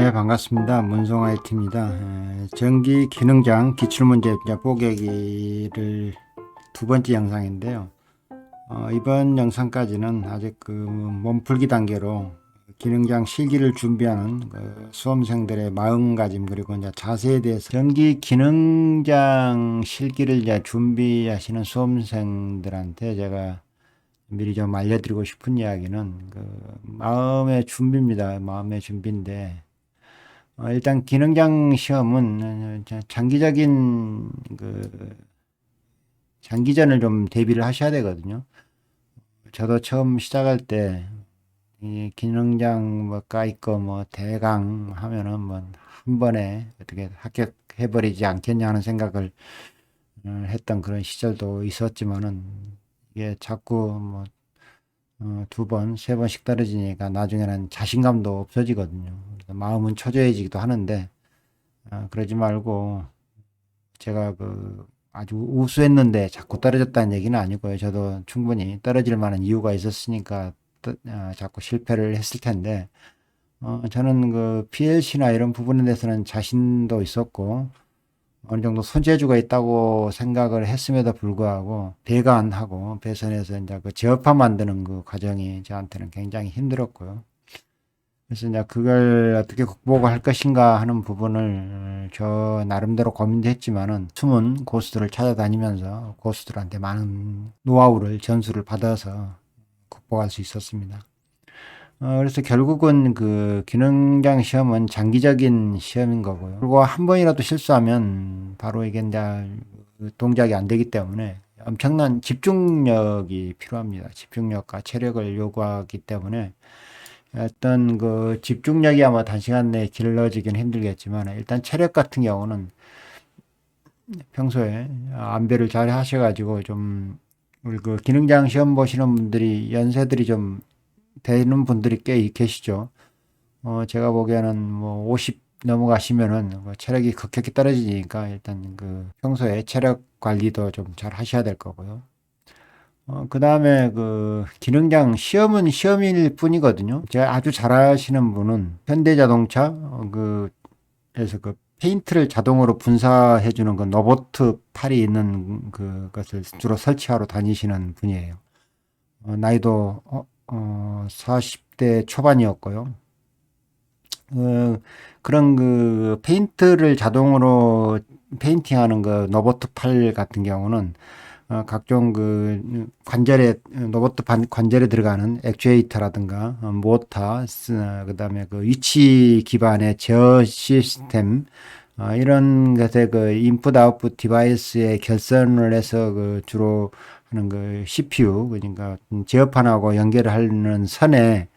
네, 반갑습니다. 문송 IT입니다. 전기 기능장 기출문제 뽀개기를 두 번째 영상인데요. 이번 영상까지는 아직 그 몸풀기 단계로 기능장 실기를 준비하는 그 수험생들의 마음가짐 그리고 이제 자세에 대해서 전기 기능장 실기를 이제 준비하시는 수험생들한테 제가 미리 좀 알려드리고 싶은 이야기는 그 마음의 준비입니다. 마음의 준비인데 일단 기능장 시험은 장기적인 장기전을 좀 대비를 하셔야 되거든요. 저도 처음 시작할 때 이 기능장 뭐 까이거 뭐 대강 하면은 뭐 한 번에 어떻게 합격해 버리지 않겠냐 하는 생각을 했던 그런 시절도 있었지만은 이게 자꾸 뭐 두 번, 세 번씩 떨어지니까 나중에는 자신감도 없어지거든요. 그래서 마음은 초조해지기도 하는데 그러지 말고 제가 그 아주 우수했는데 자꾸 떨어졌다는 얘기는 아니고요. 저도 충분히 떨어질 만한 이유가 있었으니까 자꾸 실패를 했을 텐데 저는 그 PLC나 이런 부분에 대해서는 자신도 있었고 어느 정도 손재주가 있다고 생각을 했음에도 불구하고 배관하고 배선에서 이제 그 제어판 만드는 그 과정이 저한테는 굉장히 힘들었고요. 그래서 이제 그걸 어떻게 극복할 것인가 하는 부분을 저 나름대로 고민도 했지만은 숨은 고수들을 찾아다니면서 고수들한테 많은 노하우를 전수를 받아서 극복할 수 있었습니다. 그래서 결국은 그 기능장 시험은 장기적인 시험인 거고요. 그리고 한 번이라도 실수하면 바로 이게 이제 동작이 안 되기 때문에 엄청난 집중력이 필요합니다. 집중력과 체력을 요구하기 때문에 어떤 그 집중력이 아마 단시간 내에 길러지긴 힘들겠지만 일단 체력 같은 경우는 평소에 안배를 잘 하셔가지고 좀 우리 그 기능장 시험 보시는 분들이 연세들이 좀 되는 분들이 꽤 계시죠. 제가 보기에는 뭐 50 넘어가시면은 뭐 체력이 급격히 떨어지니까 일단 그 평소에 체력 관리도 좀 잘 하셔야 될 거고요. 그 다음에 그 기능장 시험은 시험일 뿐이거든요. 제가 아주 잘하시는 분은 현대자동차 그에서 그 페인트를 자동으로 분사해주는 그 로봇 팔이 있는 그것을 주로 설치하러 다니시는 분이에요. 나이도 40대 초반이었고요. 그런 그 페인트를 자동으로 페인팅하는 그 로봇 팔 같은 경우는 각종 그 관절에 로봇 관절에 들어가는 액추에이터라든가 모터, 그다음에 그 위치 기반의 제어 시스템 이런 것에 그 인풋 아웃풋 디바이스에 결선을 해서 그 주로 하는 그 CPU 그러니까 제어판하고 연결을 하는 선에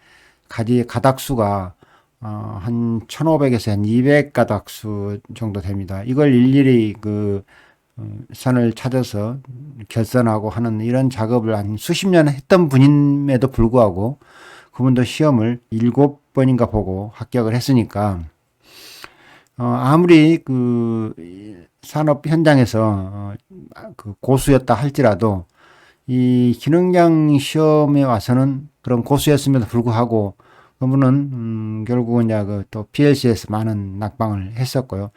가닥수가 한 1500에서 한 200가닥수 정도 됩니다. 이걸 일일이 그 선을 찾아서 결선하고 하는 이런 작업을 한 수십 년 했던 분임에도 불구하고 그분도 시험을 7번인가 보고 합격을 했으니까 아무리 그 산업 현장에서 그 고수였다 할지라도 이 기능장 시험에 와서는 그런 고수였음에도 불구하고 그분은 결국은 이제 그또 PLC에서 많은 낙방을 했었고요.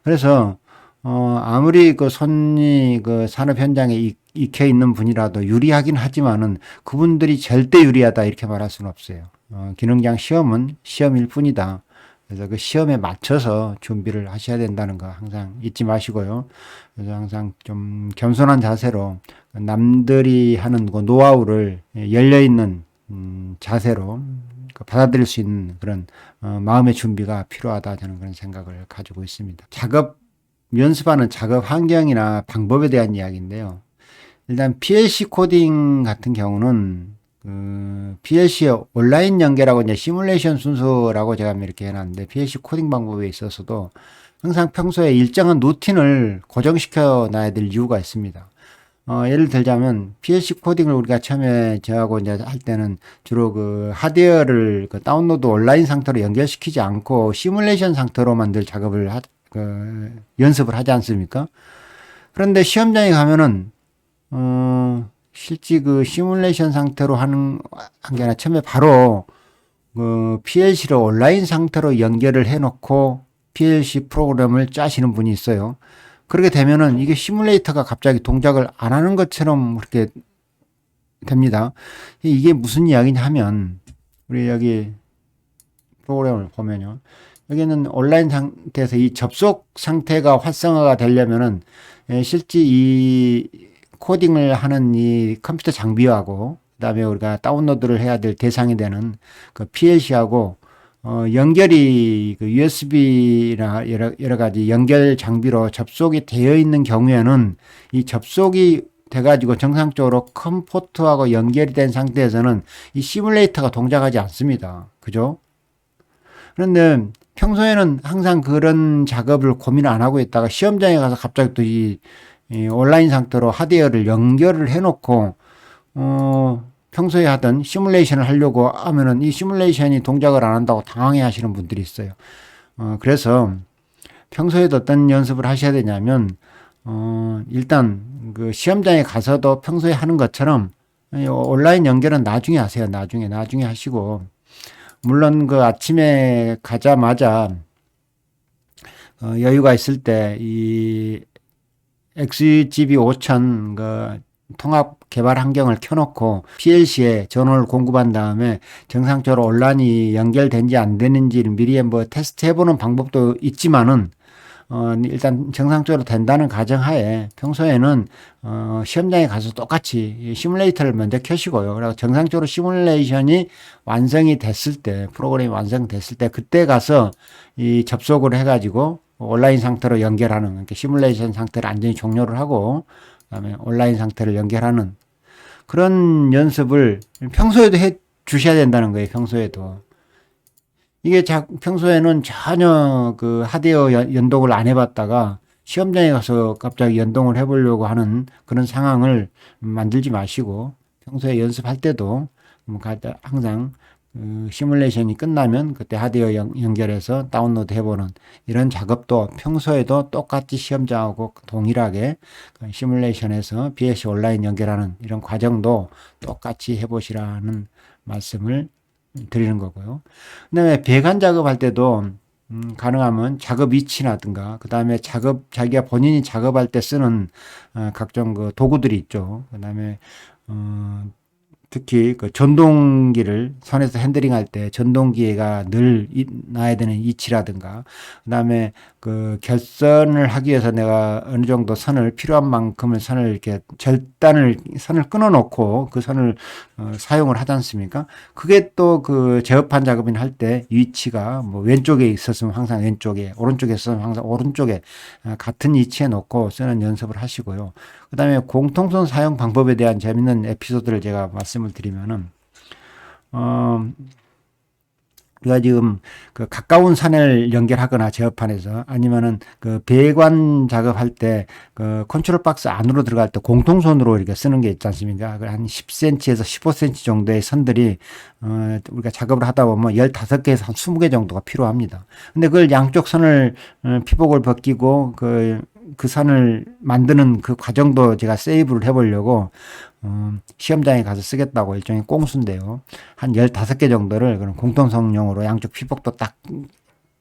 그래서 아무리 그 손이 그 산업 현장에 익혀 있는 분이라도 유리하긴 하지만은 그분들이 절대 유리하다 이렇게 말할 수는 없어요. 기능장 시험은 시험일 뿐이다. 그래서 그 시험에 맞춰서 준비를 하셔야 된다는 거 항상 잊지 마시고요. 그래서 항상 좀 겸손한 자세로 남들이 하는 그 노하우를 열려있는 자세로 받아들일 수 있는 그런 마음의 준비가 필요하다 저는 그런 생각을 가지고 있습니다. 연습하는 작업 환경이나 방법에 대한 이야기인데요. 일단 PLC 코딩 같은 경우는 PLC 온라인 연결하고 이제 시뮬레이션 순서라고 제가 이렇게 해놨는데 PLC 코딩 방법에 있어서도 항상 평소에 일정한 루틴을 고정시켜 놔야 될 이유가 있습니다. 예를 들자면 PLC 코딩을 우리가 처음에 저하고 이제 할 때는 주로 그 하드웨어를 그 다운로드 온라인 상태로 연결시키지 않고 시뮬레이션 상태로만 늘 작업을 연습을 하지 않습니까? 그런데 시험장에 가면은 실제 그 시뮬레이션 상태로 하는 게 아니라 처음에 바로 PLC를 온라인 상태로 연결을 해놓고 PLC 프로그램을 짜시는 분이 있어요. 그렇게 되면은 이게 시뮬레이터가 갑자기 동작을 안 하는 것처럼 그렇게 됩니다. 이게 무슨 이야기냐 하면, 우리 여기 프로그램을 보면요. 여기는 온라인 상태에서 이 접속 상태가 활성화가 되려면은 실제 이 코딩을 하는 이 컴퓨터 장비하고 그다음에 우리가 다운로드를 해야 될 대상이 되는 그 PLC하고 연결이 그 USB나 여러 가지 연결 장비로 접속이 되어 있는 경우에는 이 접속이 돼가지고 정상적으로 컴포트하고 연결이 된 상태에서는 이 시뮬레이터가 동작하지 않습니다. 그죠? 그런데 평소에는 항상 그런 작업을 고민을 안 하고 있다가 시험장에 가서 갑자기 또 이 온라인 상태로 하드웨어를 연결을 해놓고 평소에 하던 시뮬레이션을 하려고 하면은 이 시뮬레이션이 동작을 안 한다고 당황해 하시는 분들이 있어요. 그래서 평소에도 어떤 연습을 하셔야 되냐면 일단 그 시험장에 가서도 평소에 하는 것처럼 온라인 연결은 나중에 하세요. 나중에 하시고, 물론 그 아침에 가자마자 여유가 있을 때 이 XGB 5000 그 통합 개발 환경을 켜놓고 PLC에 전원을 공급한 다음에 정상적으로 온라인이 연결된지 안 되는지를 미리 뭐 테스트 해보는 방법도 있지만은 일단 정상적으로 된다는 가정하에 평소에는 시험장에 가서 똑같이 시뮬레이터를 먼저 켜시고요. 그리고 정상적으로 시뮬레이션이 완성이 됐을 때, 프로그램이 완성됐을 때 그때 가서 이 접속을 해가지고 온라인 상태로 연결하는, 그러니까 시뮬레이션 상태를 완전히 종료를 하고 그다음에 온라인 상태를 연결하는 그런 연습을 평소에도 해 주셔야 된다는 거예요. 평소에도. 이게 평소에는 전혀 그 하드웨어 연동을 안 해봤다가 시험장에 가서 갑자기 연동을 해보려고 하는 그런 상황을 만들지 마시고, 평소에 연습할 때도 항상 시뮬레이션이 끝나면 그때 하드웨어 연결해서 다운로드 해보는 이런 작업도 평소에도 똑같이 시험장하고 동일하게 시뮬레이션에서 BS 온라인 연결하는 이런 과정도 똑같이 해보시라는 말씀을 드리는 거고요. 그 다음에 배관 작업할 때도 가능하면 작업 위치라든가 그 다음에 자기가 본인이 작업할 때 쓰는 각종 그 도구들이 있죠. 그 다음에 특히 그 전동기를 손에서 핸들링할 때 전동기가 늘 놔야 되는 위치라든가, 그다음에 그 결선을 하기 위해서 내가 어느 정도 선을 필요한 만큼의 선을 이렇게 선을 끊어 놓고 그 선을 사용을 하지 않습니까? 그게 또 그 제어판 작업이나 할 때 위치가 뭐 왼쪽에 있었으면 항상 왼쪽에, 오른쪽에 있었으면 항상 오른쪽에 같은 위치에 놓고 쓰는 연습을 하시고요. 그다음에 공통선 사용 방법에 대한 재밌는 에피소드를 제가 말씀을 드리면은 우리가 지금 그 가까운 산을 연결하거나 제어판에서 아니면은 그 배관 작업할 때 그 컨트롤 박스 안으로 들어갈 때 공통선으로 이렇게 쓰는 게 있지 않습니까? 한 10cm에서 15cm 정도의 선들이 우리가 작업을 하다 보면 15개에서 한 20개 정도가 필요합니다. 근데 그걸 양쪽 선을 피복을 벗기고 그 선을 만드는 그 과정도 제가 세이브를 해보려고 시험장에 가서 쓰겠다고 일종의 꽁수인데요. 한 15개 정도를 그런 공통성용으로 양쪽 피복도 딱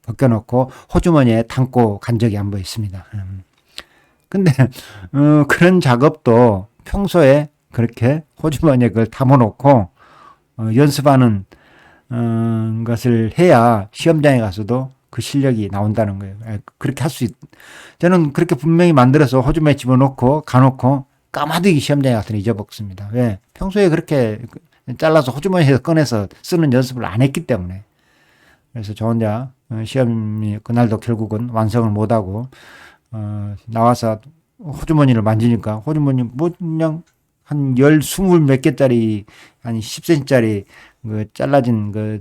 벗겨놓고 호주머니에 담고 간 적이 한 번 있습니다. 근데 그런 작업도 평소에 그렇게 호주머니에 그걸 담아놓고 연습하는 것을 해야 시험장에 가서도 그 실력이 나온다는 거예요. 그렇게 저는 그렇게 분명히 만들어서 호주머니에 집어넣고 가놓고 까마득이 시험장에 가서 잊어먹습니다. 왜? 평소에 그렇게 잘라서 호주머니에서 꺼내서 쓰는 연습을 안 했기 때문에. 그래서 저 혼자 시험이 그날도 결국은 완성을 못하고 나와서 호주머니를 만지니까 호주머니 뭐 그냥 한 20 몇 개짜리 한 10cm짜리 그 잘라진 그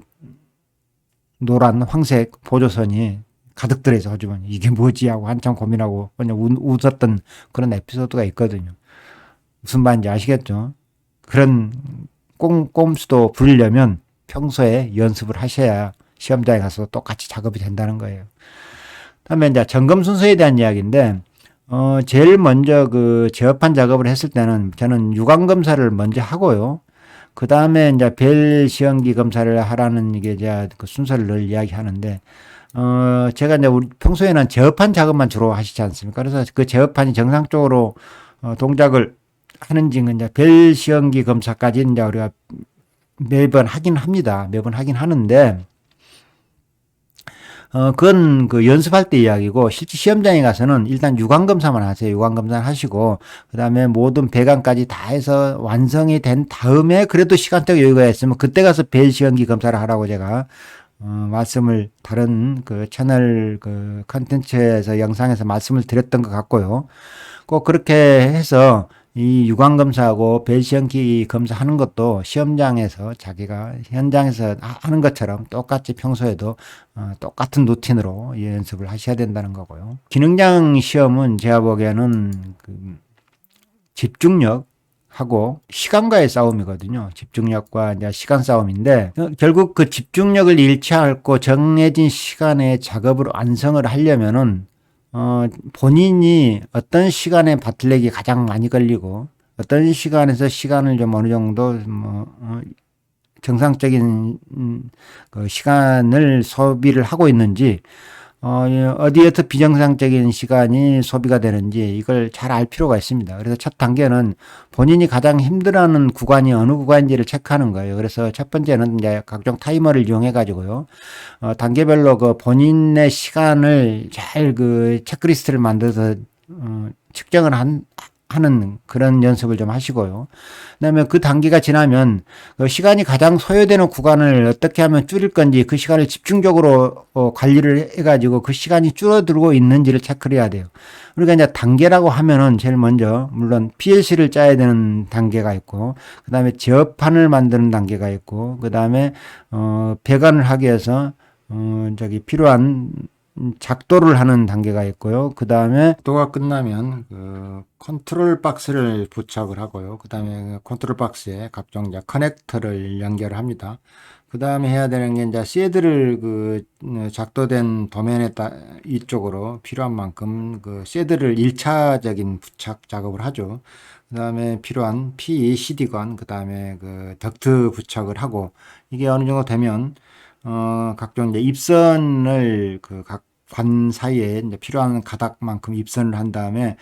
노란 황색 보조선이 가득 들어있어. 호주머니 이게 뭐지 하고 한참 고민하고 그냥 웃었던 그런 에피소드가 있거든요. 무슨 말인지 아시겠죠? 그런 꼼수도 부리려면 평소에 연습을 하셔야 시험장에 가서 똑같이 작업이 된다는 거예요. 다음에 이제 점검 순서에 대한 이야기인데, 제일 먼저 그 제어판 작업을 했을 때는 저는 유관 검사를 먼저 하고요. 그 다음에 이제 벨 시험기 검사를 하라는 이게 이제 그 순서를 늘 이야기하는데, 제가 이제 우리 평소에는 제어판 작업만 주로 하시지 않습니까? 그래서 그 제어판이 정상적으로 동작을 하는지 이제 벨 시험기 검사까지 이제 우리가 매번 하긴 합니다. 매번 하긴 하는데, 그건 그 연습할 때 이야기고, 실제 시험장에 가서는 일단 유관검사만 하세요. 유관검사 하시고, 그 다음에 모든 배관까지 다 해서 완성이 된 다음에 그래도 시간적 여유가 있으면 그때 가서 벨시험기 검사를 하라고 제가, 말씀을 다른 그 채널 그 컨텐츠에서 영상에서 말씀을 드렸던 것 같고요. 꼭 그렇게 해서 이 유관검사하고 벨시험기 검사하는 것도 시험장에서 자기가 현장에서 하는 것처럼 똑같이 평소에도 똑같은 루틴으로 연습을 하셔야 된다는 거고요. 기능장 시험은 제가 보기에는 그 집중력하고 시간과의 싸움이거든요. 집중력과 이제 시간 싸움인데, 결국 그 집중력을 잃지 않고 정해진 시간에 작업을 완성을 하려면은 본인이 어떤 시간에 바틀렉이 가장 많이 걸리고, 어떤 시간에서 시간을 좀 어느 정도, 정상적인, 그 시간을 소비를 하고 있는지, 어디에서 비정상적인 시간이 소비가 되는지 이걸 잘 알 필요가 있습니다. 그래서 첫 단계는 본인이 가장 힘들어하는 구간이 어느 구간인지를 체크하는 거예요. 그래서 첫 번째는 이제 각종 타이머를 이용해 가지고요. 단계별로 그 본인의 시간을 잘 그 체크리스트를 만들어서 측정을 하는 그런 연습을 좀 하시고요. 그다음에 그 단계가 지나면 그 시간이 가장 소요되는 구간을 어떻게 하면 줄일 건지 그 시간을 집중적으로 관리를 해가지고 그 시간이 줄어들고 있는지를 체크를 해야 돼요. 우리가 이제 단계라고 하면은 제일 먼저 물론 PLC를 짜야 되는 단계가 있고, 그다음에 제어판을 만드는 단계가 있고, 그다음에 배관을 하기 위해서 필요한 작도를 하는 단계가 있고요. 그 다음에 작도가 끝나면 그 컨트롤 박스를 부착을 하고요. 그 다음에 컨트롤 박스에 각종 이제 커넥터를 연결합니다. 그 다음에 해야 되는 게 이제 쉐드를 그 작도된 도면에 이쪽으로 필요한 만큼 그 쉐드를 1차적인 부착 작업을 하죠. 그 다음에 필요한 PCD관, 그 다음에 그 덕트 부착을 하고, 이게 어느 정도 되면 각종 이제 입선을 그 각 관 사이에 이제 필요한 가닥만큼 입선을 한 다음에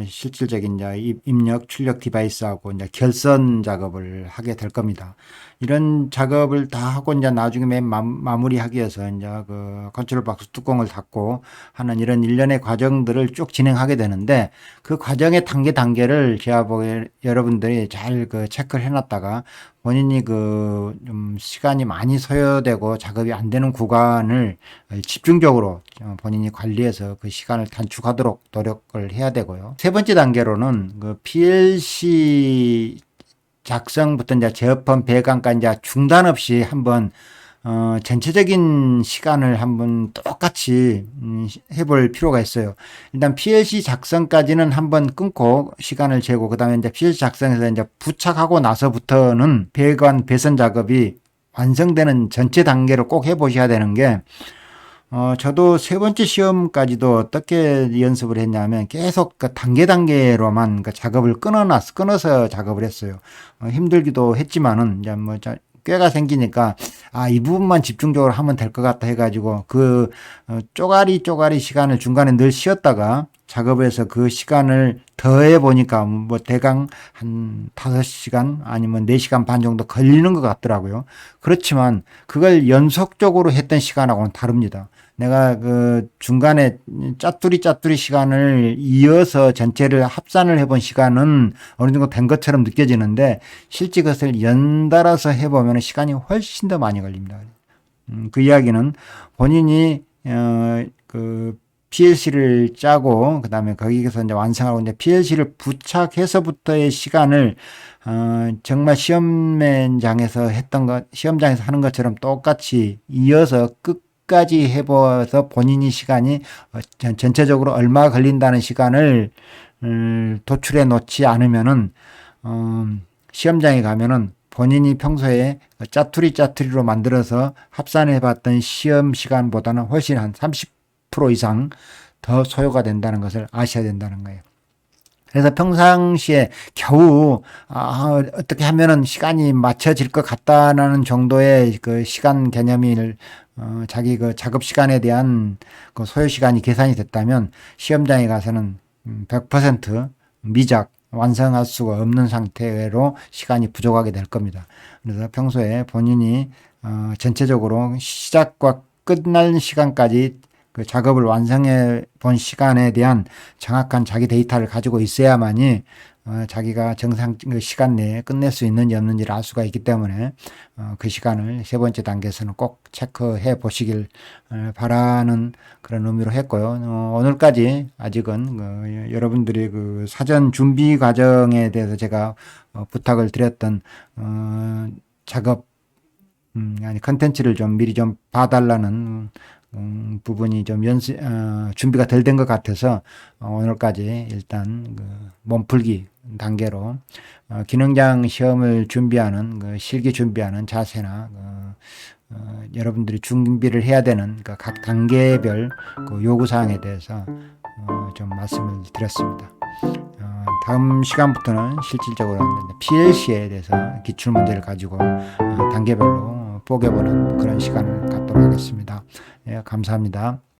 실질적인 이제 입력, 출력 디바이스하고 이제 결선 작업을 하게 될 겁니다. 이런 작업을 다 하고 이제 나중에 맨 마무리하기 위해서 이제 그 컨트롤 박스 뚜껑을 닫고 하는 이런 일련의 과정들을 쭉 진행하게 되는데, 그 과정의 단계를 제가 보기에 여러분들이 잘 그 체크를 해놨다가 본인이 그 좀 시간이 많이 소요되고 작업이 안 되는 구간을 집중적으로 본인이 관리해서 그 시간을 단축하도록 노력을 해야 되고요. 세 번째 단계로는 그 PLC 작성부터 이제 제어판 배관까지 이제 중단 없이 한번 전체적인 시간을 한번 똑같이 해볼 필요가 있어요. 일단 PLC 작성까지는 한번 끊고 시간을 재고, 그 다음에 이제 PLC 작성에서 이제 부착하고 나서부터는 배관 배선 작업이 완성되는 전체 단계로 꼭 해보셔야 되는 게, 저도 세 번째 시험까지도 어떻게 연습을 했냐면 계속 그 단계로만 그 작업을 끊어서 작업을 했어요. 힘들기도 했지만은 이제 뭐 꾀가 생기니까 이 부분만 집중적으로 하면 될 것 같다 해가지고 그 쪼가리 시간을 중간에 늘 쉬었다가 작업해서 그 시간을 더해 보니까 뭐 대강 한 5시간 아니면 4시간 반 정도 걸리는 것 같더라고요. 그렇지만 그걸 연속적으로 했던 시간하고는 다릅니다. 내가 그 중간에 짜투리 시간을 이어서 전체를 합산을 해본 시간은 어느 정도 된 것처럼 느껴지는데, 실제 그것을 연달아서 해보면 시간이 훨씬 더 많이 걸립니다. 그 이야기는 본인이 그 PLC를 짜고 그 다음에 거기에서 이제 완성하고 이제 PLC를 부착해서부터의 시간을 정말 시험장에서 하는 것처럼 똑같이 이어서 끝까지 해봐서 본인이 시간이 전체적으로 얼마 걸린다는 시간을 도출해 놓지 않으면은 시험장에 가면은 본인이 평소에 짜투리로 만들어서 합산해 봤던 시험 시간보다는 훨씬 한 30% 이상 더 소요가 된다는 것을 아셔야 된다는 거예요. 그래서 평상시에 겨우 어떻게 하면은 시간이 맞춰질 것 같다라는 정도의 그 시간 개념을 자기 그 작업 시간에 대한 그 소요 시간이 계산이 됐다면 시험장에 가서는 100% 미작 완성할 수가 없는 상태로 시간이 부족하게 될 겁니다. 그래서 평소에 본인이 전체적으로 시작과 끝날 시간까지 그 작업을 완성해 본 시간에 대한 정확한 자기 데이터를 가지고 있어야만이 자기가 정상 그 시간 내에 끝낼 수 있는지 없는지를 알 수가 있기 때문에 그 시간을 세 번째 단계에서는 꼭 체크해 보시길 바라는 그런 의미로 했고요. 오늘까지 아직은 여러분들이 그 사전 준비 과정에 대해서 제가 부탁을 드렸던 작업 아니 컨텐츠를 좀 미리 좀 봐달라는 부분이 좀 준비가 덜 된 것 같아서 오늘까지 일단 그 몸풀기 단계로 기능장 시험을 준비하는 그 실기 준비하는 자세나 여러분들이 준비를 해야 되는 그 각 단계별 그 요구 사항에 대해서 좀 말씀을 드렸습니다. 다음 시간부터는 실질적으로 PLC에 대해서 기출 문제를 가지고 단계별로 뽀개보는 그런 시간을 갖도록 하겠습니다. 예, 감사합니다.